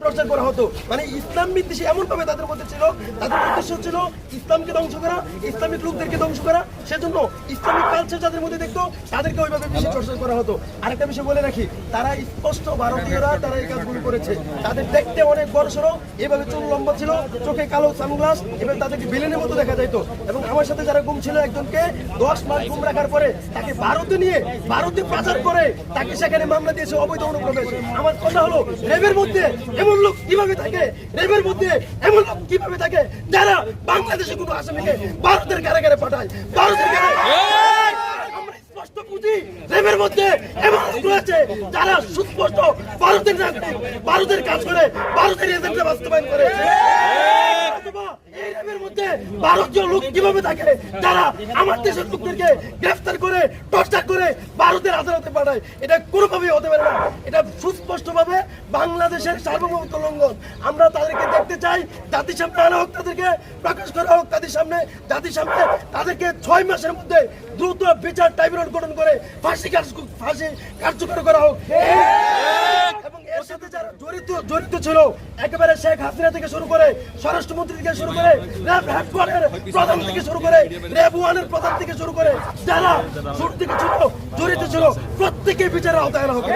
প্রচার করা হতো, মানে ইসলাম বিদ্বেষী এমন ভাবে তাদের মধ্যে ছিল, তাদের উদ্দেশ্য ছিল ইসলামকে ধ্বংস করা, ইসলামিক লোকদেরকে ধ্বংস করা। সেজন্য ইসলামিক কালচার যাদের মধ্যে দেখতো তাদেরকে ওইভাবে বেশি চর্চা করা হতো। আরেকটা বিষয় বলে রাখি, তারা স্পষ্ট ভারতীয়রা তারা এই কাজগুলো করেছে। তাদের দেখতে অনেক বড়সড়, এভাবে চুল লম্বা ছিল, চোখে কালো সানগ্লাস, এবার তাদেরকে ভিলেনের মতো দেখা যাইতো। এবং আমার সাথে যারা গুম ছিল, একজনকে 10 মাস গুম রাখার পরে তাকে ভারতে নিয়ে ভারতে পাচার করে তাকে সেখানে মামলা দিয়েছে অবৈধ অনুপ্রবেশ। আমার কথা হলো, রেবের মধ্যে এমন লোক কিভাবে থাকে, রেবের মধ্যে এমন লোক কিভাবে থাকে যারা বাংলাদেশে কোনো আসামিকে ভারতের কারাগারে পাঠায়, ভারতের কারাগারে। আমরা স্পষ্ট বুঝি রেবের মধ্যে এমন লোক রয়েছে যারা সুস্পষ্ট ভারতের নাগরিক, ভারতের কাজ করে, ভারতের এজেন্ডা বাস্তবায়ন করে। এই রেবের মধ্যে ভারতীয় লোক কিভাবে থাকে যারা আমার দেশের লোকদেরকে গ্রেফতার করে, টর্চার করে ভারতের আদালতে পাঠায়। এটা কোনোভাবেই হতে পারে না। এটা সুস্পষ্টভাবে বাংলাদেশের সার্বভৌমত্ব লঙ্ঘন। আমরা তাদেরকে দেখতে চাই, জাতির সামনে আনা হোক, তাদেরকে প্রকাশ করা হোক জাতির সামনে, তাদেরকে 6 মাসের মধ্যে দ্রুত বিচার ট্রাইব্যুনাল গঠন করে ফাঁসি কার্যকর করা হোক। এবং এর সাথে যারা জড়িত ছিল, একেবারে শেখ হাসিনা থেকে শুরু করে, স্বরাষ্ট্রমন্ত্রী থেকে শুরু করে, র্যাব হেডকোয়ার্টারের প্রধান থেকে শুরু করে, র্যাব 1-এর প্রধান থেকে শুরু করে, যারা শুরু থেকে জড়িত ছিল প্রত্যেকেই বিচারের আওতায় আনা হবে।